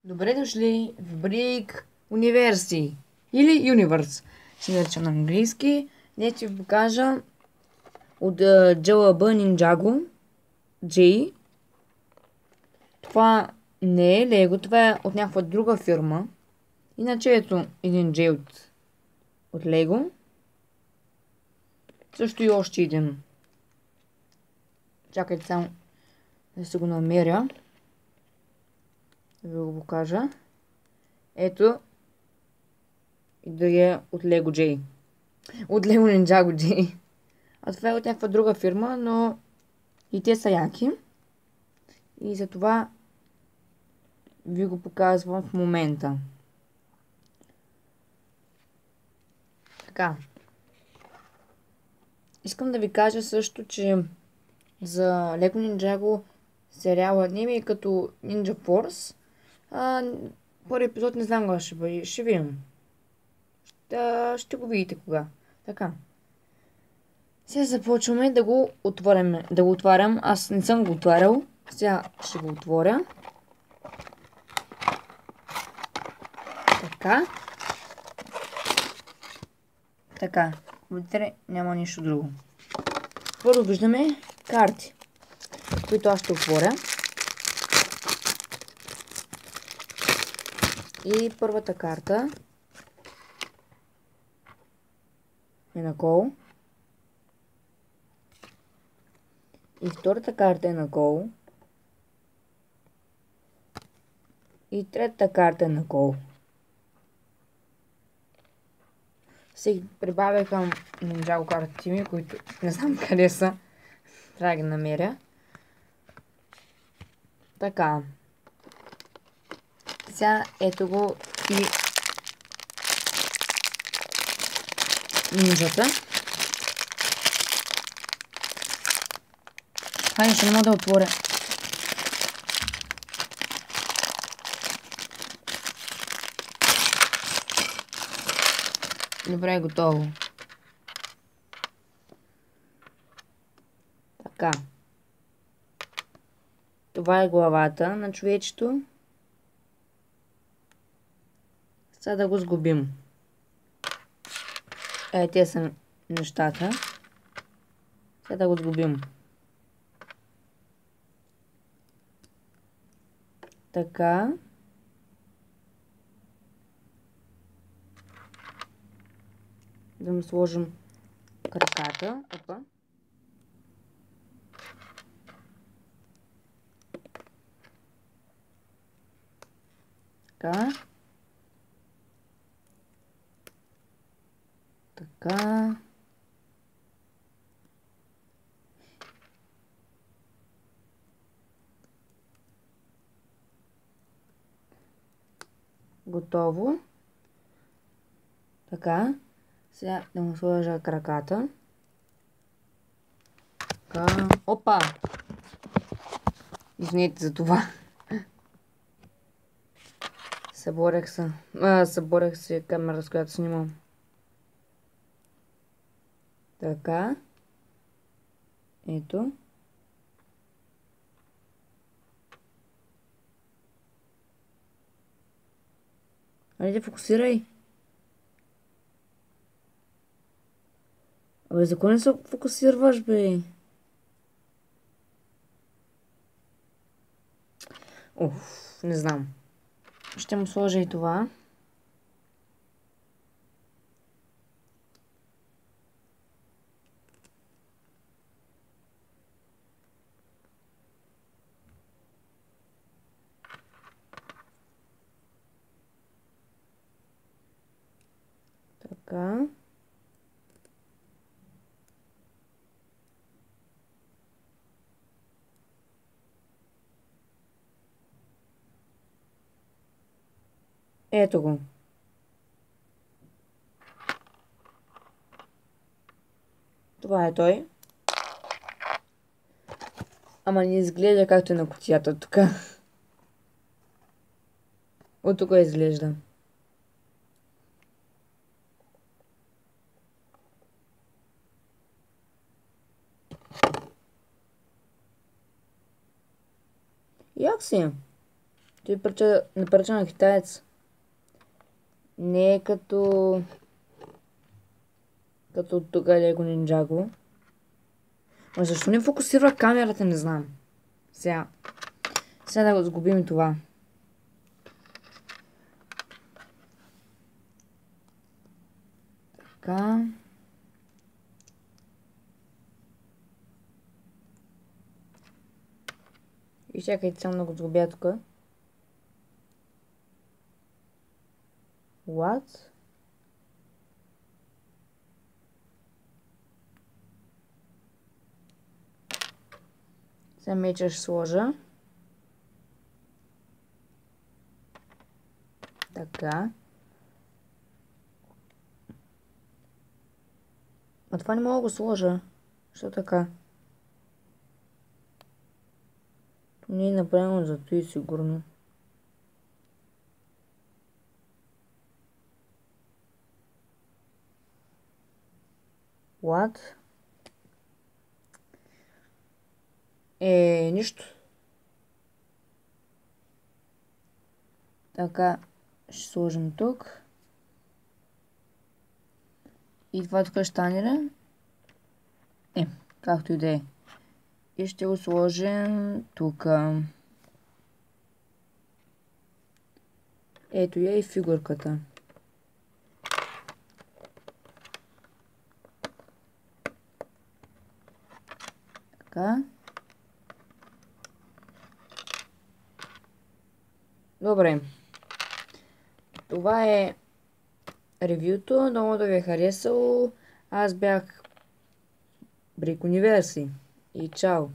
Добре дошли в Брик Универси или Юниверс, се нарича на английски. Днес ще ви покажа от JLB Ninjago J. Това не е Лего, това е от някаква друга фирма. Иначе ето един J от Лего. Също и още един. Чакайте само да се го намеря. Да ви го покажа. Ето. И да е от Lego J. От Lego Ninjago J. А това е от някаква друга фирма, но и те са яки. И затова ви го показвам в момента. Така. Искам да ви кажа също, че за Lego Ninjago сериала не ми е като Ninja Force. Първи епизод не знам кога ще бъде. Ще видим. Ще го видите кога. Така. Сега започваме да го отварям. Аз не съм го отварял. Сега ще го отворя. Така. Така. Вътре няма нищо друго. Първо виждаме карти, които аз ще отворя. И първата карта е на Кол. И втората карта е на Кол. И третата карта е на Кол. Се прибавя към Ninjago картите ми, които не знам къде са. Трябва да ги намеря. Така. Сега ето го и нинджата. Хайде, ще не мога да отворя. Добре, готово. Така. Това е главата на човечето. Сега да го сгубим. Те са нещата. Сега да го сгубим. Така. Да му сложим краката. Опа. Така. Така. Готово. Така. Сега да му сложа краката. Така. Опа! Извинете за това. Съборях се камера, с която снимам. Така. Ето. Айде, фокусирай. Абе, за кой не се фокусираш, бе? Уф, не знам. Ще му сложа и това. Така. Ето го. Това е той. Ама не изглежда както е на кутията тук. От тук изглежда. Як си? Той не прилича на китаец. Не е като тук Лего Нинджаго. Но защо не фокусира камерата, не знам. Сега да го сгубим и това. Така. И чакайте само да го сгубя тук. What? Сега меча ще сложа. Така. А това не мога да го сложа. Що така? То не е направено за това и сигурно. What? Нищо. Така, ще сложим тук. И това тук ще стане ли? Както и да е. И ще го сложим тук. Ето я и фигурката. Така. Добре. Това е ревюто. Много да ви е харесало. Аз бях Брик Универси. И чао!